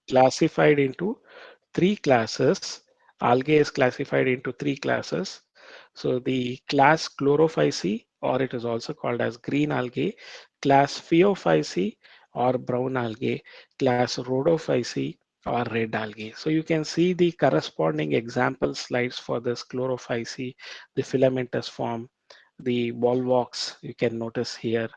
classified into three classes. Algae is classified into three classes. So the class Chlorophyceae, or it is also called as green algae, class Phaeophyceae or brown algae, class Rhodophyceae or red algae. So you can see the corresponding example slides for this Chlorophyceae, the filamentous form, the volvox, you can notice here.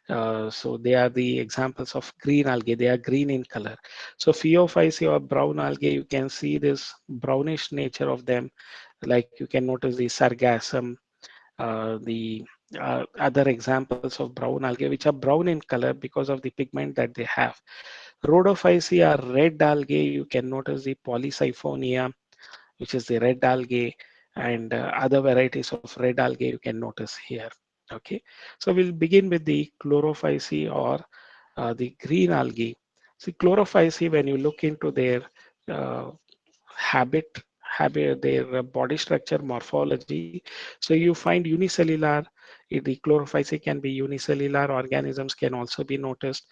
So they are the examples of green algae. They are green in color. So Phaeophyceae or brown algae, you can see this brownish nature of them. Like you can notice the sargassum, the other examples of brown algae, which are brown in color because of the pigment that they have. Rhodophyceae are red algae. You can notice the Polysiphonia, which is the red algae, and other varieties of red algae you can notice here. Okay, so we'll begin with the Chlorophyceae or the green algae. See, Chlorophyceae, when you look into their uh, habit, their body structure, morphology, so you find unicellular. The Chlorophyceae can be unicellular organisms, can also be noticed.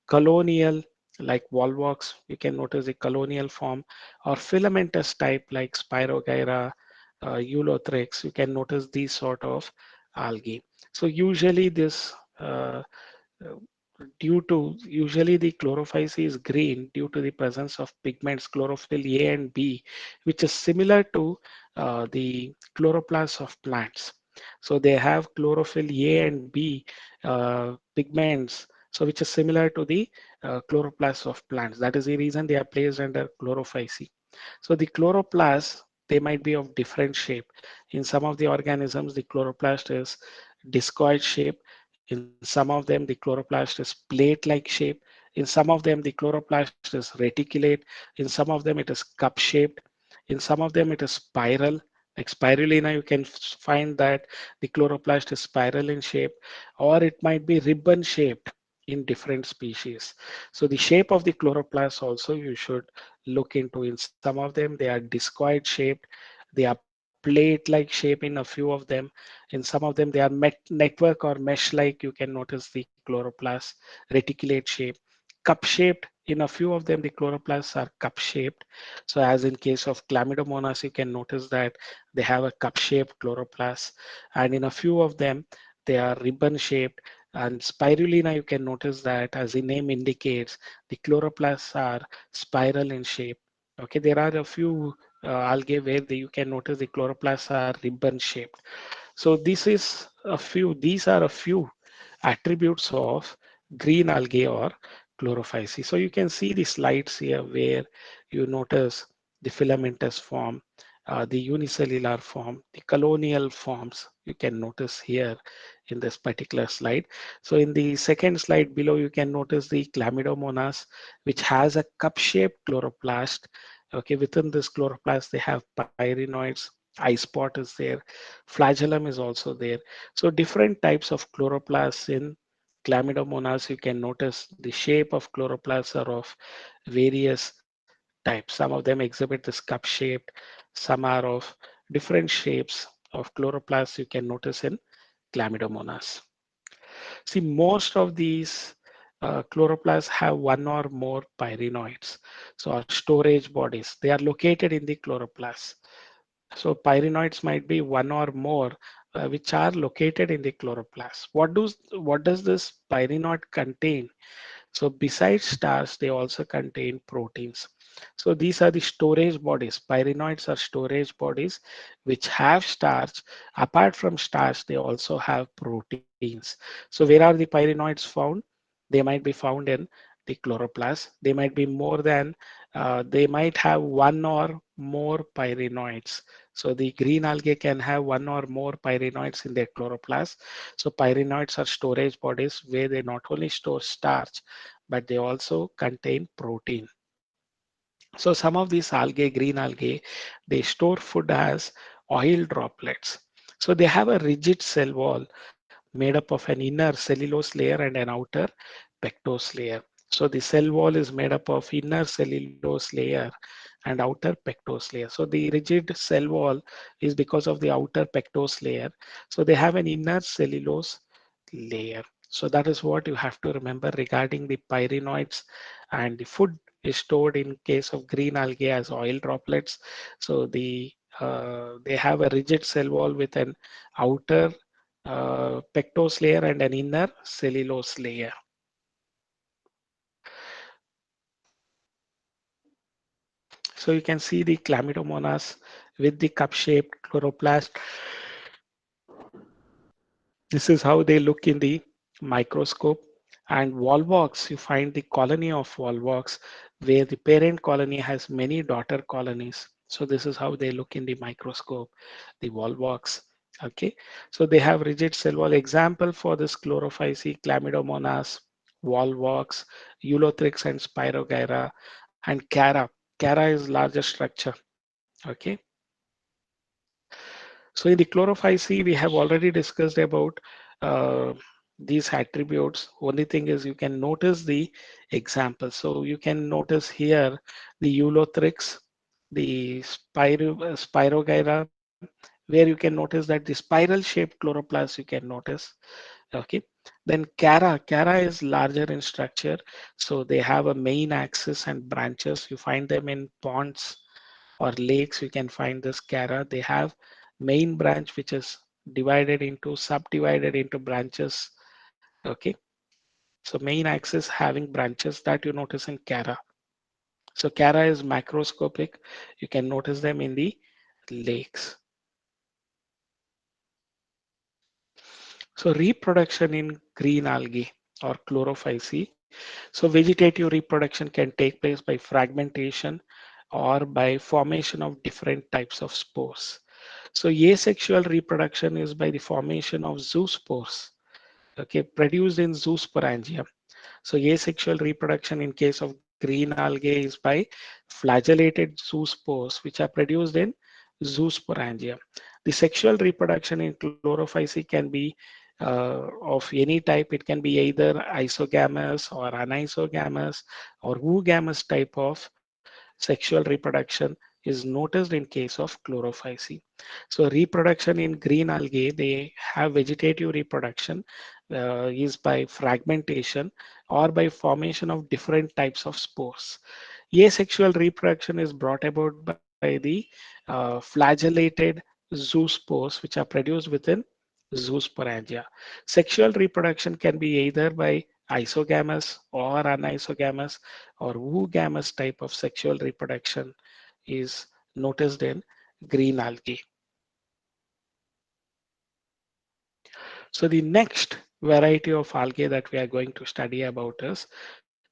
Colonial, like volvox, you can notice the colonial form, or filamentous type like Spirogyra, Eulothrix, you can notice these sort of algae. So usually this uh, due to usually the chlorophyce is green due to the presence of pigments chlorophyll A and B, which is similar to the chloroplasts of plants. So they have chlorophyll A and B pigments, so which is similar to the chloroplasts of plants. That is the reason they are placed under chlorophyce. So the chloroplasts, they might be of different shape. In some of the organisms, the chloroplast is discoid shape. In some of them, the chloroplast is plate-like shape. In some of them, the chloroplast is reticulate. In some of them, it is cup-shaped. In some of them, it is spiral. Like spirulina, you can find that the chloroplast is spiral in shape, or it might be ribbon-shaped in different species. So the shape of the chloroplast also you should look into. In some of them, they are discoid shaped. They are plate-like shape in a few of them. In some of them, they are network or mesh-like. You can notice the chloroplast, reticulate shape, cup-shaped. In a few of them, the chloroplasts are cup-shaped. So as in case of Chlamydomonas, you can notice that they have a cup-shaped chloroplast. And in a few of them, they are ribbon-shaped. And spirulina, you can notice that as the name indicates, the chloroplasts are spiral in shape. Okay, there are a few algae where you can notice the chloroplasts are ribbon shaped. So these are a few attributes of green algae or chlorophyceae. So you can see the slides here where you notice the filamentous form, the unicellular form, the colonial forms. You can notice here in this particular slide. So in the second slide below, you can notice the Chlamydomonas, which has a cup-shaped chloroplast. Okay, within this chloroplast, they have pyrenoids, eye spot is there, flagellum is also there. So different types of chloroplasts in Chlamydomonas, you can notice the shape of chloroplasts are of various types. Some of them exhibit this cup shaped, some are of different shapes of chloroplasts you can notice in Chlamydomonas. See, most of these chloroplasts have one or more pyrenoids, so are storage bodies. They are located in the chloroplast. So pyrenoids might be one or more, which are located in the chloroplast. What does this pyrenoid contain? So besides starch, they also contain proteins. So these are the storage bodies. Pyrenoids are storage bodies which have starch. Apart from starch, they also have proteins. So where are the pyrenoids found? They might be found in the chloroplast. They might be more than, they might have one or more pyrenoids. So the green algae can have one or more pyrenoids in their chloroplast. So pyrenoids are storage bodies where they not only store starch, but they also contain protein. So some of these algae, green algae, they store food as oil droplets. So they have a rigid cell wall made up of an inner cellulose layer and an outer pectose layer. So the cell wall is made up of inner cellulose layer and outer pectose layer. So the rigid cell wall is because of the outer pectose layer. So they have an inner cellulose layer. So that is what you have to remember regarding the pyrenoids and the food is stored in case of green algae as oil droplets. So they have a rigid cell wall with an outer pectose layer and an inner cellulose layer. So you can see the Chlamydomonas with the cup-shaped chloroplast. This is how they look in the microscope. And volvox, you find the colony of volvox where the parent colony has many daughter colonies. So this is how they look in the microscope, the volvox. Okay, so they have rigid cell wall. Example for this chlorophyce, Chlamydomonas, volvox, Eulothrix and Spirogyra, and Cara. Cara is larger structure. Okay. So in the chlorophyce, we have already discussed about uh, these attributes. Only thing is you can notice the examples. So you can notice here the Eulothrix, the Spirogyra, where you can notice that the spiral shaped chloroplast you can notice. Okay. Then Cara is larger in structure. So they have a main axis and branches. You find them in ponds or lakes. You can find this Cara. They have main branch which is divided into subdivided into branches. Okay. So main axis having branches that you notice in Cara. So Cara is macroscopic. You can notice them in the lakes. So reproduction in green algae or chlorophyce. So vegetative reproduction can take place by fragmentation or by formation of different types of spores. So asexual reproduction is by the formation of zoospores, okay, produced in zoosporangium. So asexual reproduction in case of green algae is by flagellated zoospores, which are produced in zoosporangium. The sexual reproduction in chlorophyce can be of any type. It can be either isogamous or anisogamous or oogamous type of sexual reproduction is noticed in case of chlorophyce. So reproduction in green algae, they have vegetative reproduction is by fragmentation or by formation of different types of spores. Asexual reproduction is brought about by the flagellated zoospores, which are produced within zoosporangia. Sexual reproduction can be either by isogamous or anisogamous or oogamous type of sexual reproduction is noticed in green algae. So the next variety of algae that we are going to study about is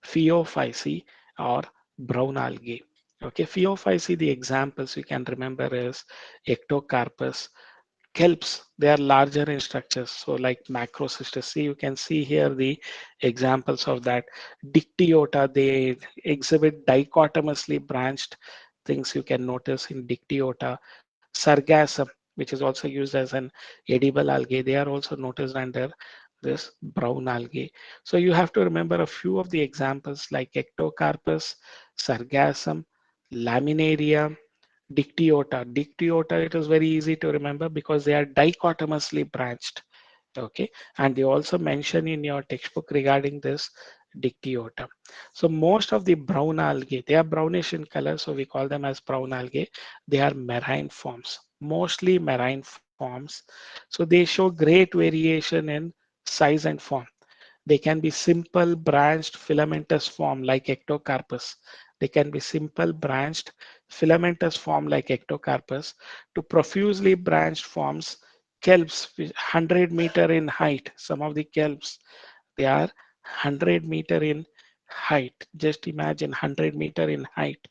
Phaeophyce or brown algae. Okay, Phaeophyce, the examples you can remember is Ectocarpus, kelps. They are larger in structures, so like macrocystis. See, you can see here the examples of that. Dictyota, they exhibit dichotomously branched things you can notice in Dictyota. Sargassum, which is also used as an edible algae, they are also noticed under this brown algae. So you have to remember a few of the examples like Ectocarpus, Sargassum, Laminaria, Dictyota. Dictyota, it is very easy to remember because they are dichotomously branched. Okay, and they also mention in your textbook regarding this Dictyota. So most of the brown algae, they are brownish in color, so we call them as brown algae. They are marine forms, mostly marine forms. So they show great variation in size and form. They can be simple branched filamentous form like Ectocarpus. They can be simple branched filamentous form like Ectocarpus to profusely branched forms, kelps 100-meter in height. Some of the kelps, they are 100-meter in height. Just imagine 100-meter in height.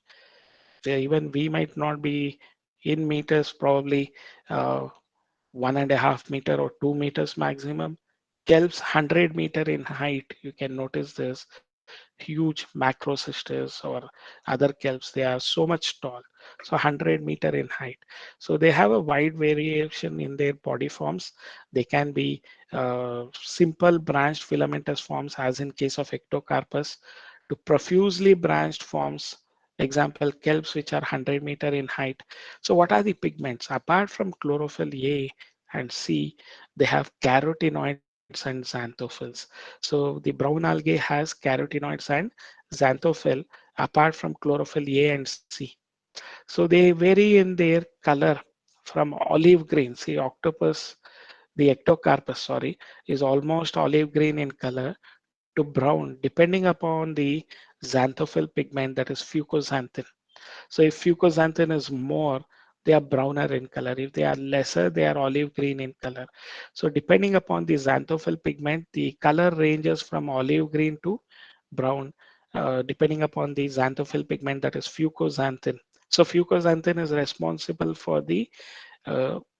Even we might not be in meters, probably 1.5 meter or 2 meters maximum. Kelps 100-meter in height. You can notice this huge macrocystis or other kelps. They are so much tall. So 100-meter in height. So they have a wide variation in their body forms. They can be simple branched filamentous forms, as in case of Ectocarpus, to profusely branched forms. Example, kelps which are 100-meter in height. So what are the pigments? Apart from chlorophyll A and C, they have carotenoids and xanthophylls. So the brown algae has carotenoids and xanthophyll, apart from chlorophyll A and C. So they vary in their color from olive green. See, octopus, the ectocarpus, sorry, is almost olive green in color to brown, depending upon the xanthophyll pigment, that is fucoxanthin. So if fucoxanthin is more, they are browner in color. If they are lesser, they are olive green in color. So depending upon the xanthophyll pigment, the color ranges from olive green to brown, depending upon the xanthophyll pigment, that is fucoxanthin. So fucoxanthin is responsible for the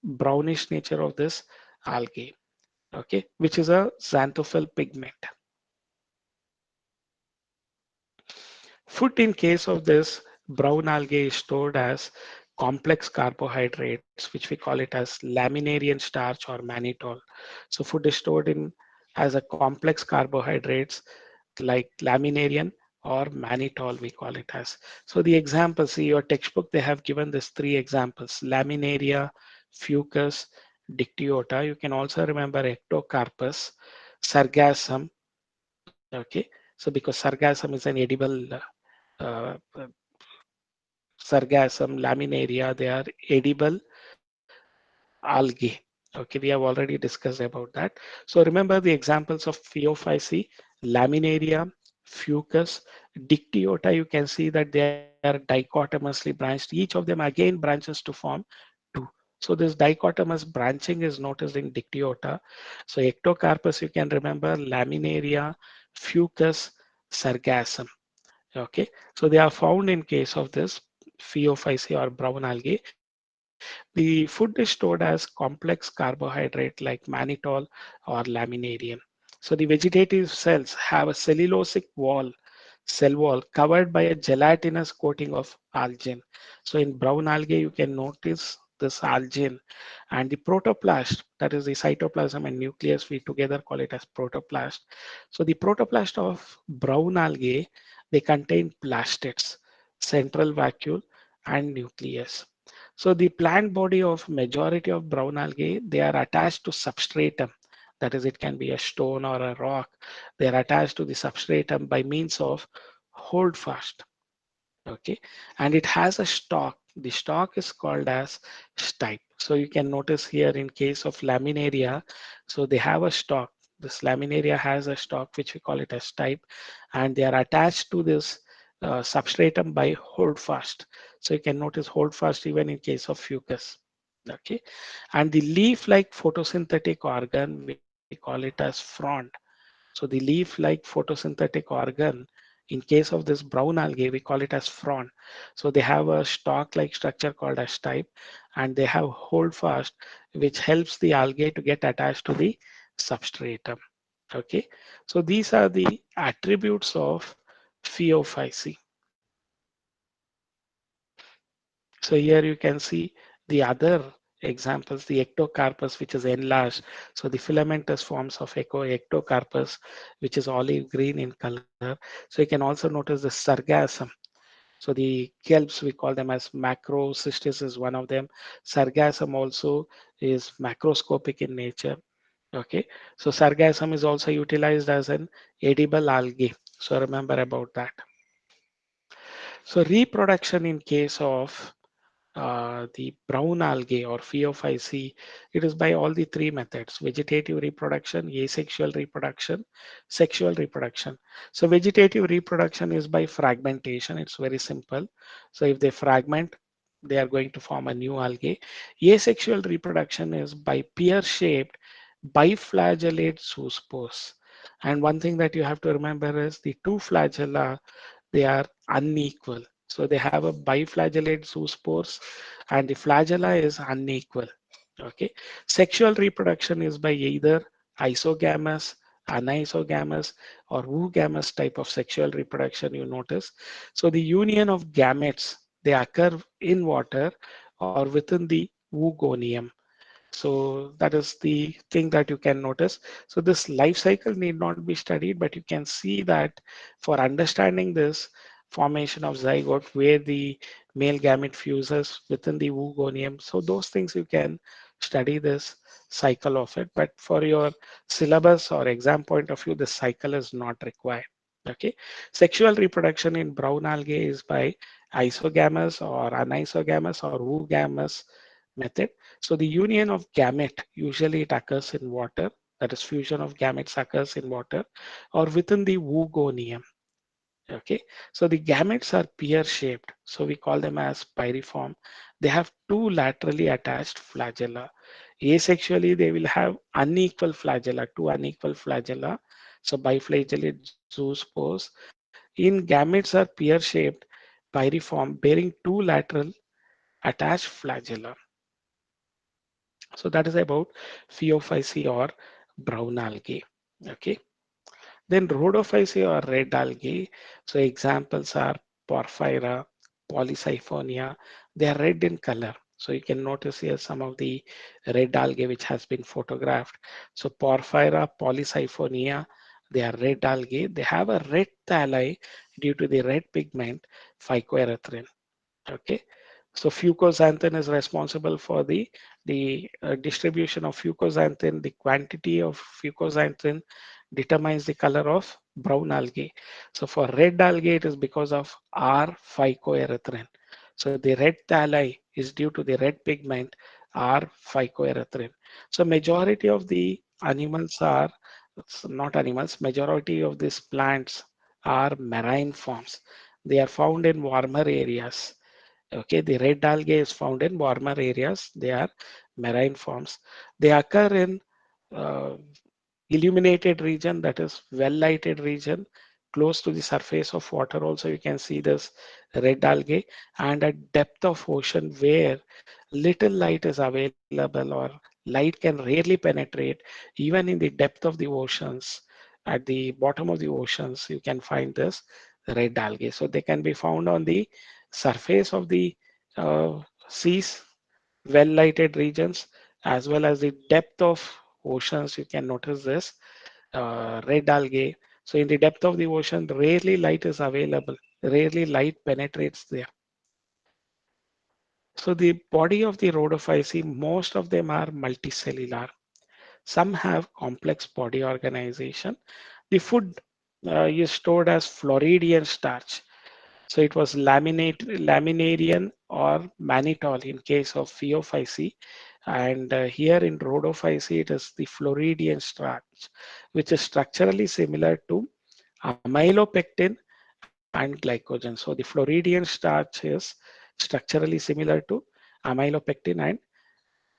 brownish nature of this algae, okay, which is a xanthophyll pigment. Food in case of this brown algae is stored as complex carbohydrates, which we call it as laminarian starch or mannitol. So food is stored in as a complex carbohydrates like laminarian or mannitol, we call it as. So the examples, see your textbook, they have given this three examples: laminaria, fucus, dictyota. You can also remember ectocarpus, sargassum. Okay, so because sargassum is an edible uh, sargassum, laminaria, they are edible algae. Okay, we have already discussed about that. So remember the examples of Phaeophyceae, laminaria, fucus, dictyota. You can see that they are dichotomously branched. Each of them again branches to form two. So this dichotomous branching is noticed in dictyota. So ectocarpus, you can remember laminaria, fucus, sargassum. Okay, so they are found in case of this Phaeophyceae or brown algae. The food is stored as complex carbohydrate like mannitol or laminarian. So the vegetative cells have a cellulosic cell wall covered by a gelatinous coating of algin. So in brown algae, you can notice this algin, and the protoplast, that is the cytoplasm and nucleus, we together call it as protoplast. So the protoplast of brown algae, they contain plastids, central vacuole, and nucleus. So the plant body of majority of brown algae, they are attached to substratum. That is, it can be a stone or a rock. They are attached to the substratum by means of holdfast. Okay, and it has a stalk. The stalk is called as stipe. So you can notice here in case of laminaria, so they have a stalk. This laminaria has a stalk, which we call it as stipe, and they are attached to this substratum by holdfast. So you can notice holdfast even in case of fucus. Okay, and the leaf-like photosynthetic organ, we call it as frond. So the leaf-like photosynthetic organ, in case of this brown algae, we call it as frond. So they have a stalk-like structure called as stipe, and they have holdfast, which helps the algae to get attached to the substratum. Okay, so these are the attributes of Phaeophyceae. So here you can see the other examples, the ectocarpus, which is enlarged. So the filamentous forms of ectocarpus, which is olive green in color. So you can also notice the sargassum. So the kelps, we call them as macrocystis is one of them. Sargassum also is macroscopic in nature. Okay, so sargassum is also utilized as an edible algae. So remember about that. So reproduction in case of the brown algae or Phaeophyceae, it is by all the three methods: vegetative reproduction, asexual reproduction, sexual reproduction. So vegetative reproduction is by fragmentation. It's very simple. So if they fragment, they are going to form a new algae. Asexual reproduction is by pear-shaped biflagellate zoospores. And one thing that you have to remember is the two flagella, they are unequal. So they have a biflagellate zoospores and the flagella is unequal. Okay. Sexual reproduction is by either isogamous, anisogamous, or oogamous type of sexual reproduction, you notice. So the union of gametes, they occur in water or within the oogonium. So that is the thing that you can notice. So this life cycle need not be studied, but you can see that for understanding this formation of zygote where the male gamete fuses within the oogonium. So those things you can study this cycle of it. But for your syllabus or exam point of view, this cycle is not required. Okay, sexual reproduction in brown algae is by isogamous or anisogamous or oogamous method. So the union of gamete, usually it occurs in water, that is fusion of gametes occurs in water or within the oogonium. Okay, so the gametes are pear shaped, so we call them as pyriform. They have two laterally attached flagella. Asexually, they will have unequal flagella, two unequal flagella. So biflagellate zoospores. In gametes are pear shaped pyriform bearing two lateral attached flagella. So that is about Phaeophyce or brown algae. Okay. Then rhodophyceae or red algae. So examples are Porphyra, Polysiphonia. They are red in color. So you can notice here some of the red algae which has been photographed. So Porphyra, Polysiphonia, they are red algae. They have a red thalli due to the red pigment phycoerythrin. Okay, so fucoxanthin is responsible for the distribution of fucoxanthin. The quantity of fucoxanthin determines the color of brown algae. So for red algae, it is because of R phycoerythrin. So the red thalli is due to the red pigment R phycoerythrin. So majority of the animals are it's not animals. Majority of these plants are marine forms. They are found in warmer areas. Okay, the red algae is found in warmer areas. They are marine forms. They occur in uh, illuminated region, that is well lighted region, close to the surface of water. Also, you can see this red algae, and at depth of ocean where little light is available or light can rarely penetrate, even in the depth of the oceans. At the bottom of the oceans, you can find this red algae. So they can be found on the surface of the seas, well lighted regions, as well as the depth of oceans. You can notice this red algae. So in the depth of the ocean, rarely light is available, rarely light penetrates there. So the body of the rhodophyceae, most of them are multicellular. Some have complex body organization. The food is stored as Floridian starch. So it was laminarian or mannitol in case of Phaeophyceae. And here in Rhodophyceae, it is the Floridian starch, which is structurally similar to amylopectin and glycogen. So the Floridian starch is structurally similar to amylopectin and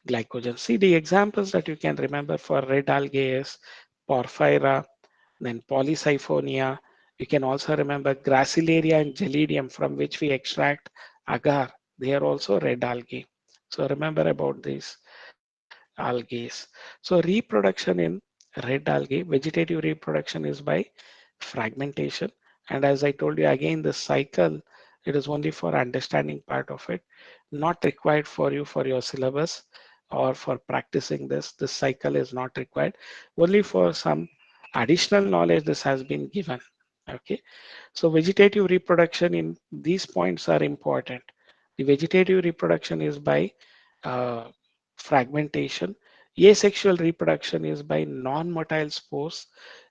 glycogen. See the examples that you can remember for red algae is Porphyra, then Polysiphonia. You can also remember Gracilaria and Gelidium from which we extract agar. They are also red algae. So remember about these algae. So reproduction in red algae, vegetative reproduction is by fragmentation. And as I told you again, the cycle, it is only for understanding part of it, not required for you for your syllabus or for practicing this. This cycle is not required. Only for some additional knowledge this has been given. Okay. So vegetative reproduction in these points are important. The vegetative reproduction is by uh, fragmentation. Asexual reproduction is by non-motile spores.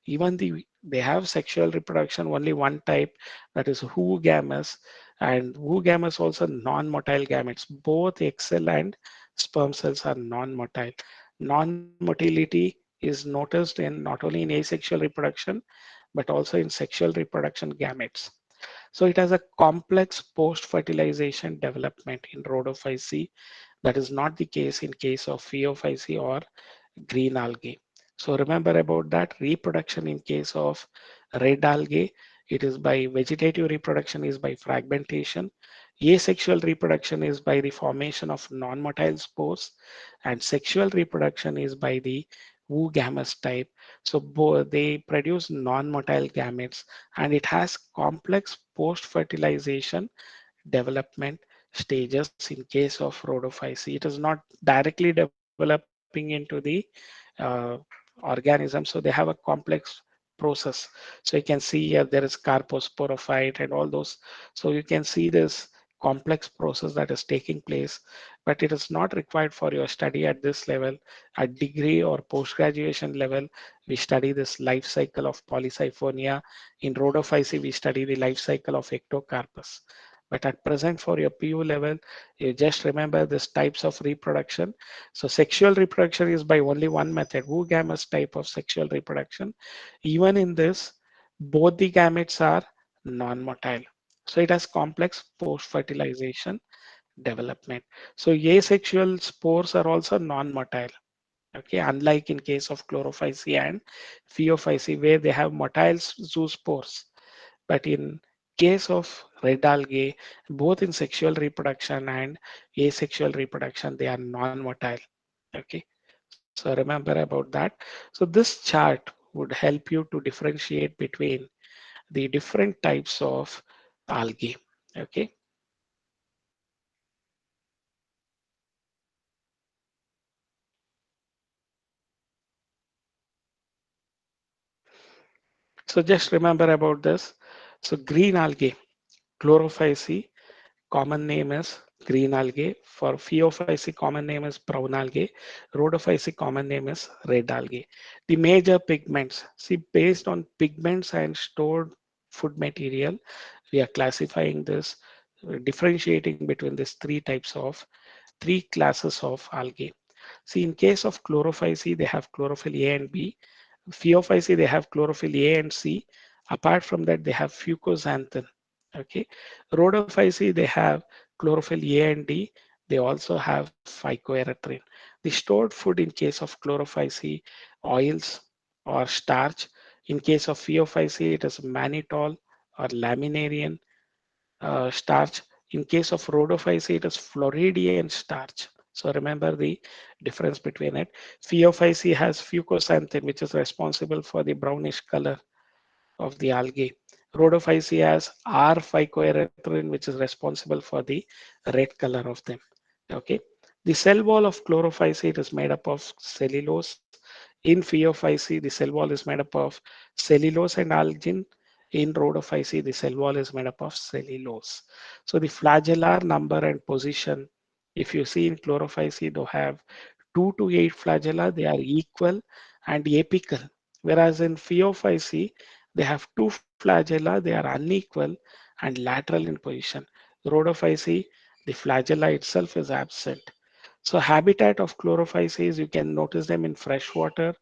Even they have sexual reproduction only one type, that is oogamous, and oogamous also non-motile gametes. Both egg cell and sperm cells are non-motile. Non-motility is noticed in not only in asexual reproduction but also in sexual reproduction gametes. So it has a complex post-fertilization development in rhodophyceae. That is not the case in case of phaeophyceae or green algae. So remember about that reproduction in case of red algae. It is by vegetative reproduction is by fragmentation. Asexual reproduction is by the formation of non-motile spores, and sexual reproduction is by the oogamous type. So both they produce non-motile gametes, and it has complex post-fertilization development stages in case of rhodophyceae. It is not directly developing into the uh, organism, so they have a complex process. So you can see here there is carposporophyte and all those. So you can see this complex process that is taking place, but it is not required for your study at this level. At degree or post-graduation level, we study this life cycle of Polysiphonia. In rhodophycy, we study the life cycle of Ectocarpus. But at present, for your PU level, you just remember this types of reproduction. So sexual reproduction is by only one method, oogamous type of sexual reproduction. Even in this, both the gametes are non-motile. So it has complex post-fertilization development. So asexual spores are also non-motile. Okay, unlike in case of chlorophyce and phaeophyce where they have motile zoospores. But in case of red algae, both in sexual reproduction and asexual reproduction, they are non-motile. Okay, so remember about that. So this chart would help you to differentiate between the different types of algae. Okay, so just remember about this. So green algae, chlorophyce, common name is green algae. For phaeophyce, common name is brown algae. Rhodophyce, common name is red algae. The major pigments, see, based on pigments and stored food material, we are classifying this, differentiating between these three classes of algae. See, in case of chlorophyce, they have chlorophyll A and B. Phaeophyce, they have chlorophyll A and C. Apart from that, they have fucoxanthin. Okay. Rhodophyce, they have chlorophyll A and D. They also have phycoerythrin. The stored food in case of chlorophyce, oils or starch. In case of phaeophyce, it is mannitol or laminarian starch. In case of rhodophyce, it is Floridian starch. So remember the difference between it. Phaeophyce has fucoxanthin, which is responsible for the brownish color of the algae. Rhodophyce has R-phycoerythrin, which is responsible for the red color of them. Okay. The cell wall of chlorophyce, it is made up of cellulose. In phaeophyce, the cell wall is made up of cellulose and algin. In rhodophyce, the cell wall is made up of cellulose. So the flagellar number and position, if you see in chlorophyce, they have 2 to 8 flagella, they are equal and apical. Whereas in phaeophyce, they have two flagella, they are unequal and lateral in position. Rhodophyce, the flagella itself is absent. So habitat of chlorophyces, you can notice them in fresh water,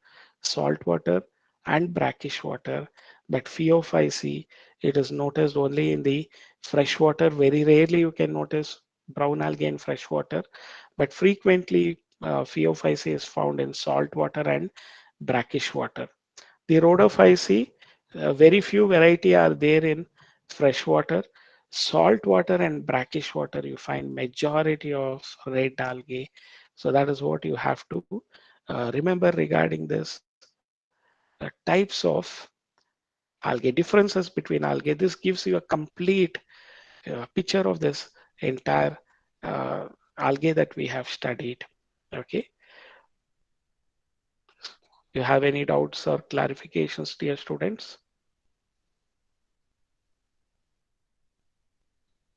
salt water, and brackish water. But phaeophyce, it is noticed only in the fresh water. Very rarely you can notice brown algae in fresh water, but frequently phaeophyce is found in salt water and brackish water. The rhodophyce, very few variety are there in freshwater. Salt water and brackish water, you find majority of red algae. So that is what you have to remember regarding this types of algae, differences between algae. This gives you a complete picture of this entire uh, algae that we have studied. Okay. You have any doubts or clarifications, dear students?